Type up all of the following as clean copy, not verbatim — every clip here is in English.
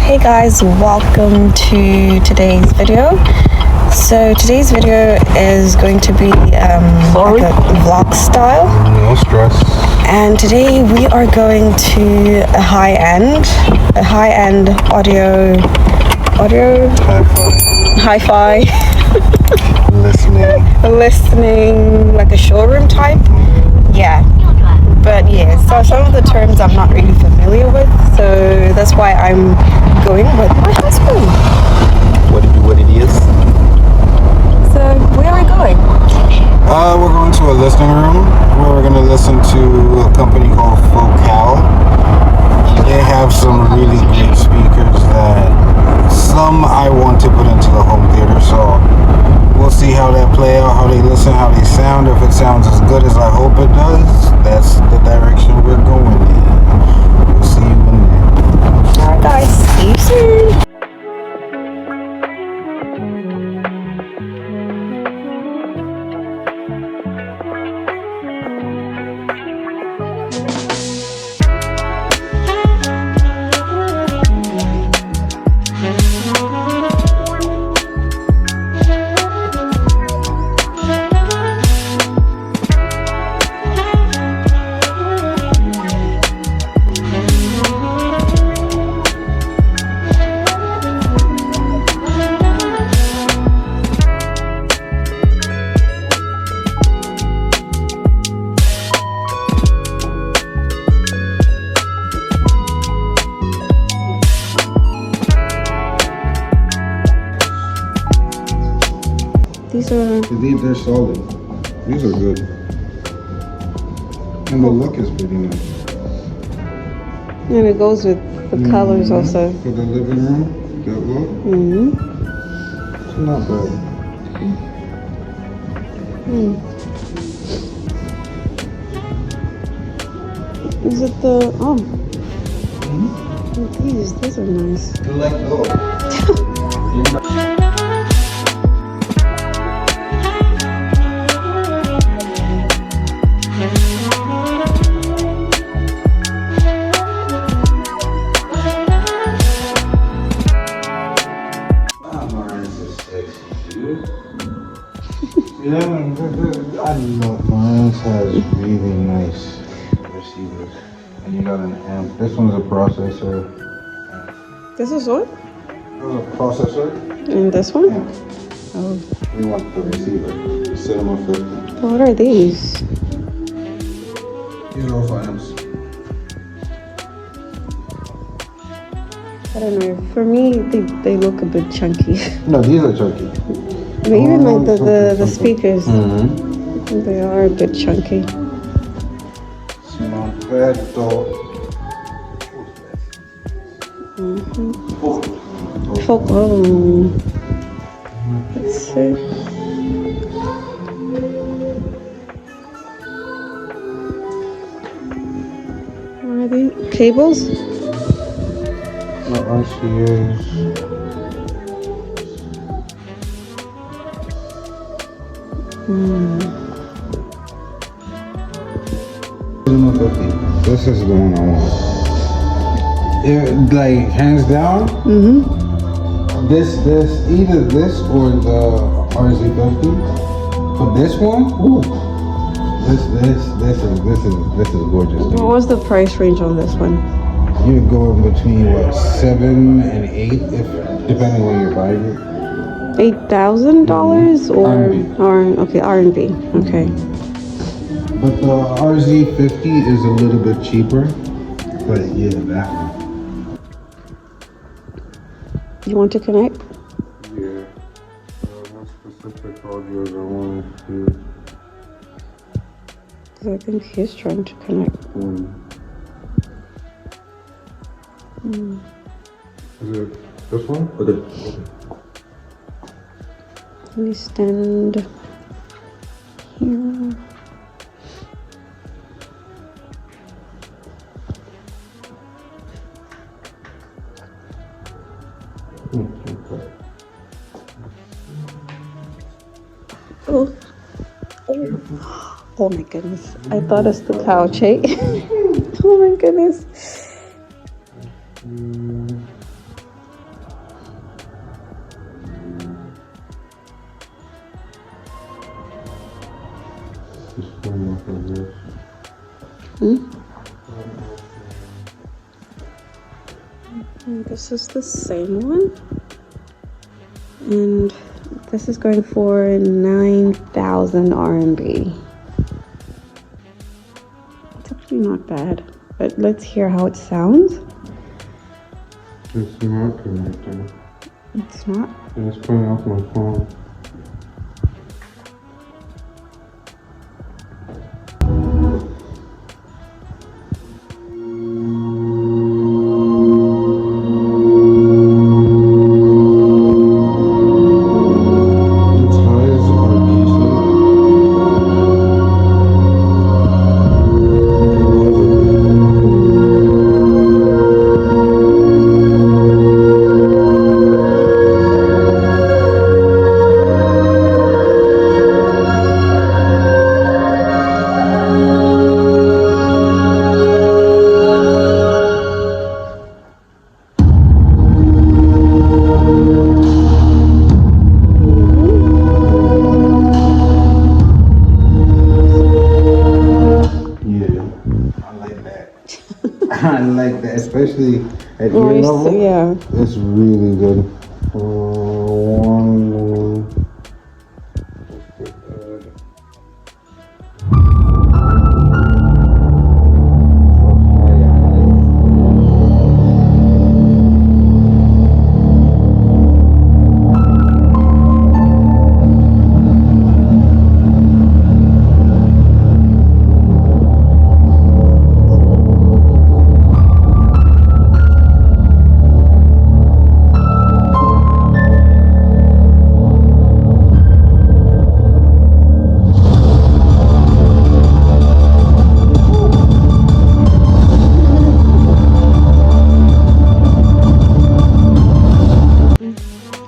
Hey guys, welcome to today's video. So today's video is going to be like a vlog style. No stress. And today we are going to a high-end audio hi-fi listening, like a showroom type. Yeah. But yeah, so some of the terms I'm not really familiar with, so that's why I'm going with my husband. What it is? So where are we going? We're going to a listening room where we're going to listen to a company called Focal. They have some really great speakers that some I want to put into the home theater, so we'll see how that play out, how they listen, how they sound. If it sounds as good as I hope it does, that's the direction we're going in. We'll see you in there. Alright guys, see you soon. They're solid. These are good. And the look is pretty nice. And it goes with the colors also. For the living room, that look. It's not bad. Is it the these are nice. You like those? Yeah, I love mine. Has really nice receivers, and you got an amp. This one's a processor. This is what? A processor. And this one? Amp. Oh. We want the receiver. Cinema 50. What are these? These are also amps. I don't know. For me, they look a bit chunky. No, these are chunky. But even like the speakers, Mm-hmm. they are a bit chunky. Let's see. What are they? Cables? No, RCA's. This is the one I want. It, like, hands down. This either this or the RZ50. For this one, ooh, this is gorgeous. What was the price range on this one? You're going between what, 7 and 8, if depending on your buying it. $8,000 or R&B. Okay. But the RZ50 is a little bit cheaper. But yeah, that one. You want to connect? Yeah. What specific audios I want to do? Because I think he's trying to connect. Is it this one? Okay. Let me stand here. Okay. Oh. Oh my goodness. I thought it's the couch, hey? Oh my goodness. This is the same one, and this is going for 9,000 RMB. It's actually not bad, but let's hear how it sounds. It's not connecting. It's not? It's putting off my phone. I like that, especially at your level. Yeah. It's really good.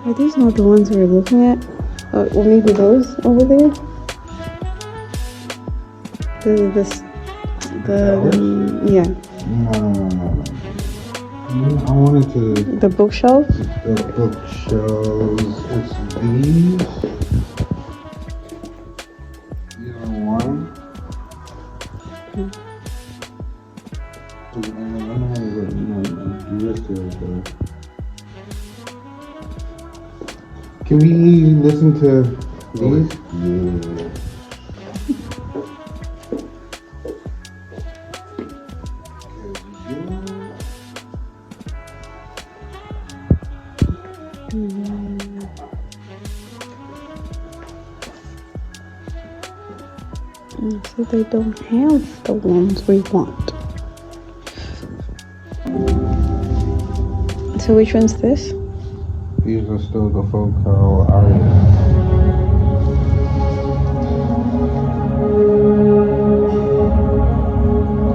Are these not the ones we're looking at? Or maybe those over there? Yeah. No. I wanted to. The bookshelf? The bookshelves. It's these. Either one. Can we listen to these? Yeah. So they don't have the ones we want. So which one's this? These are still the Focal Arias.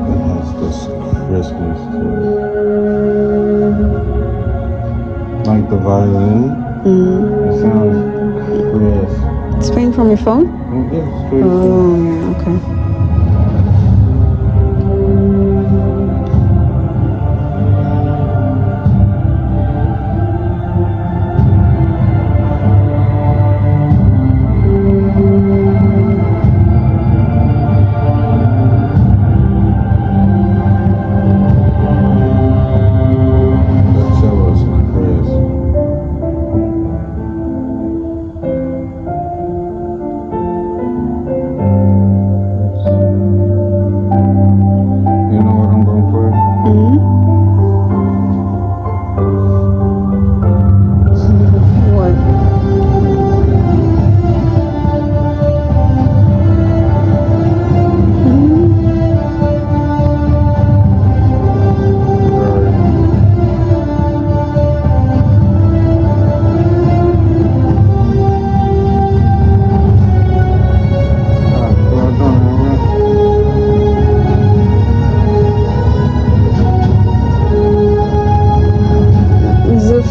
It has this crispness to it. Like the violin. It sounds crisp. It's playing from your phone? Yeah, straight Oh, yeah, okay.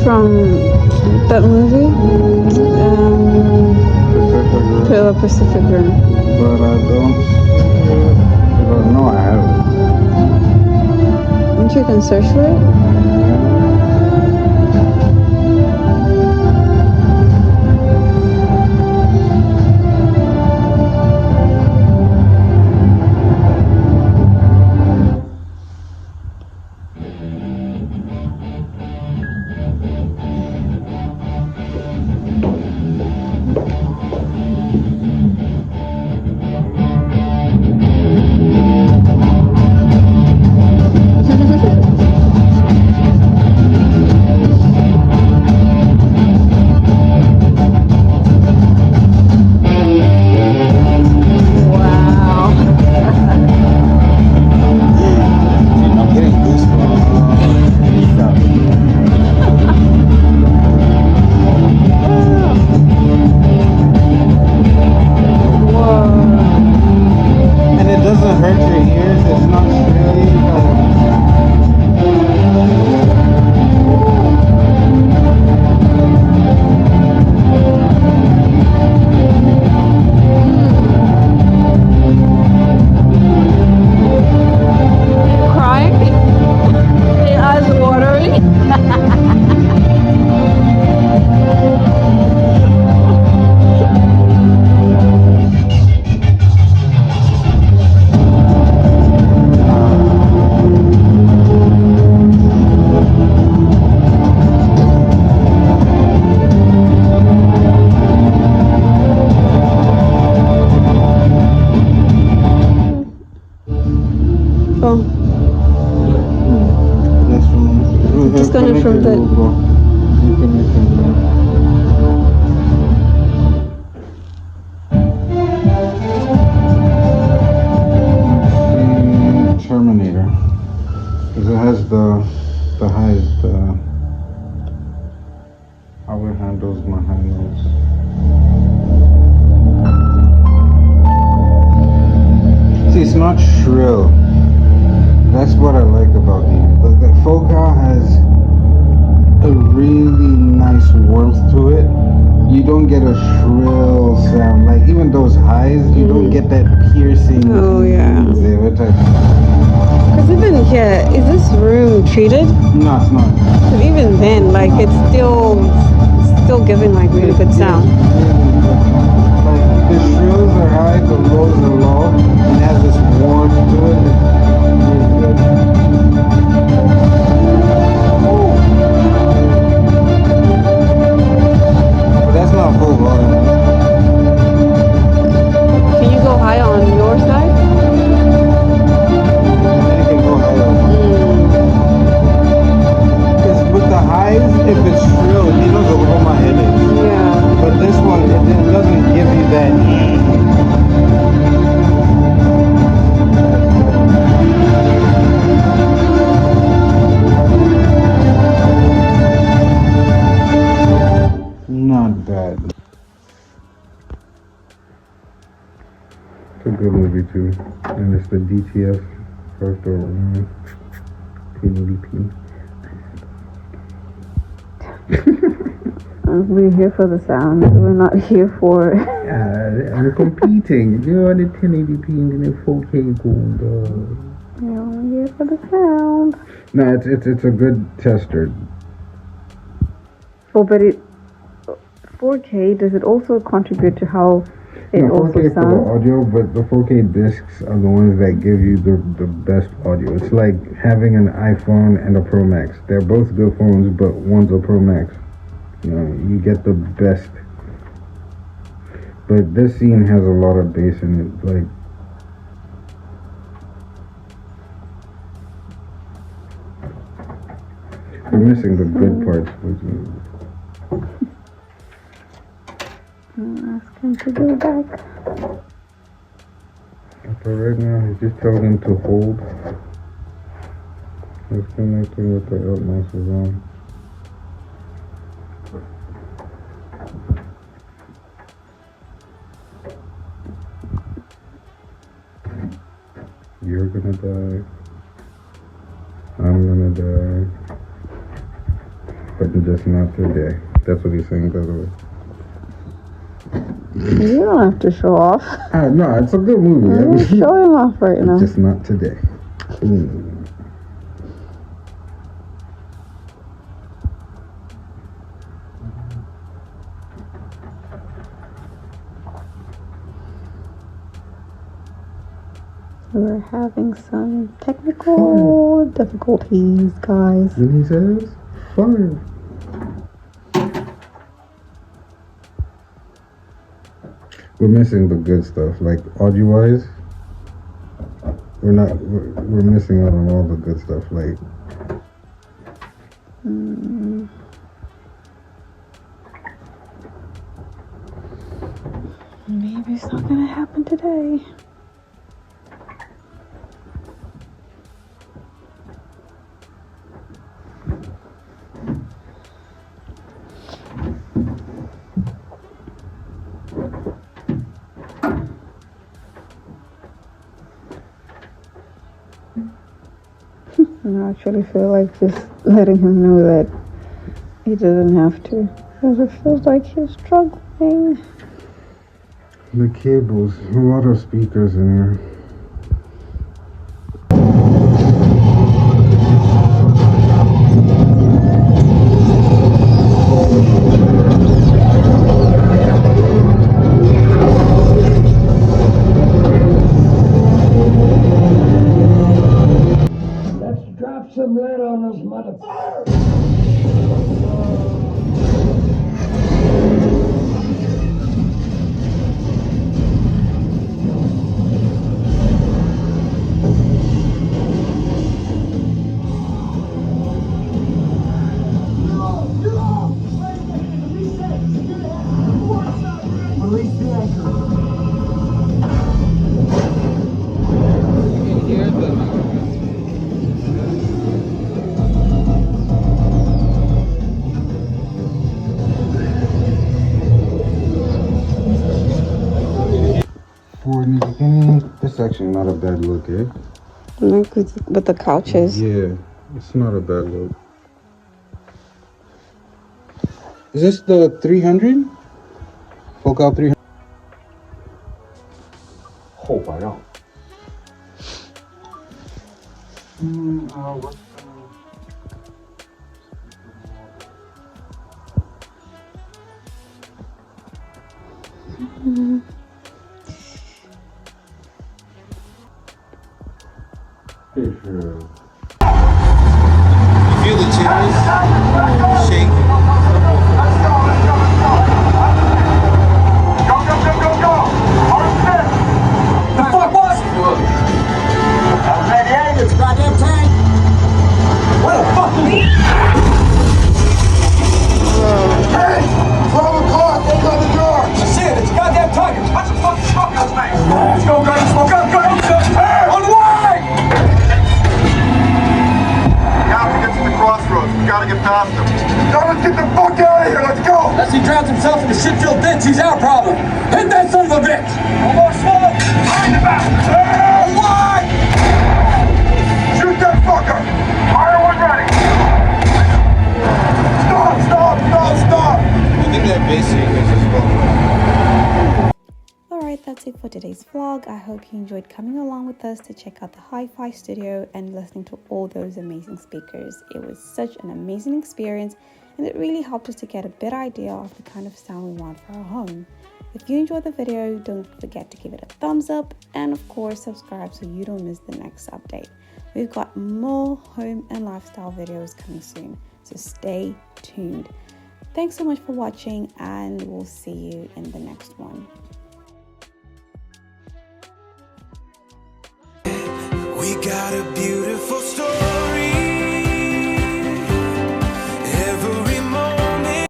From that movie, Pacific Rim. But I don't see it. No, I haven't. Don't you can search for it? from the... Terminator, because it has the highest how it handles my high notes. See, it's not shrill. That's what I like about the Focal has a really nice warmth to it. You don't get a shrill sound, like even those highs, you don't get that piercing. Oh yeah. Because even here, is this room treated? No, it's not. But even then, like it's still giving like really good sound. Like the shrills are high, the lows are low. It has this warmth to it. It's really good. But that's not full volume. Can you go high on your side? It can go higher. Because with the highs, if it's shrill, you know where my head is. Yeah. But this one, it doesn't give you that. Not bad. It's a good movie too, and it's the DTF first or 1080p. We're here for the sound. We're not here for... We're competing. You're on the 1080p and then 4K going, dog. Yeah, we're here for the sound. No, it's a good tester. Oh, but 4K, does it also contribute to how it also 4K sounds? for the audio, but the 4K discs are the ones that give you the best audio. It's like having an iPhone and a Pro Max. They're both good phones, but one's a Pro Max. You know, you get the best. But this scene has a lot of bass in it. Like, we're missing the good parts. I'll ask him to go back. But right now, he's just telling him to hold. It's connecting with the up mouse is on. You're gonna die. I'm gonna die. But just not today. That's what he's saying, by the way. You don't have to show off. No, it's a good movie. You're showing off right now. Just not today. We're having some technical difficulties, guys. Then he says, fine. We're missing the good stuff, like audio-wise. We're missing out on all the good stuff, like. Maybe it's not gonna happen today. I actually feel like just letting him know that he doesn't have to, because it feels like he's struggling. The cables, a lot of speakers in here. Some lead on those motherfuckers. actually not a bad look, eh? Look with the couches. Yeah, it's not a bad look. Is this the 300? Focal 300? 后环绕。这是。You feel the chairs shake? The fuck was? Hey, it's a goddamn tank. What the fuck is it? Hey, 12 o'clock. Open the door. That's it. It's a goddamn tiger. What the fuck is smoking on space? Let's go, guys. Smoke up, guys. Hey, on the way. We have to get to the crossroads. We gotta get past them. Now let's get the fuck out of here. Let's go. Unless he drowns himself in the shit-filled ditch, he's our problem. Hit that son of a bitch. One more smoke. Behind the back. Hey, what? Shoot that fucker. Fire one ready. Stop, stop, stop, stop. I think that basically is just well. Alright, that's it for today's vlog. I hope you enjoyed coming along with us to check out the hi-fi studio and listening to all those amazing speakers. It was such an amazing experience, and it really helped us to get a better idea of the kind of sound we want for our home. If you enjoyed the video, don't forget to give it a thumbs up, and of course subscribe so you don't miss the next update. We've got more home and lifestyle videos coming soon, so stay tuned. Thanks so much for watching, and we'll see you in the next one. We got a beautiful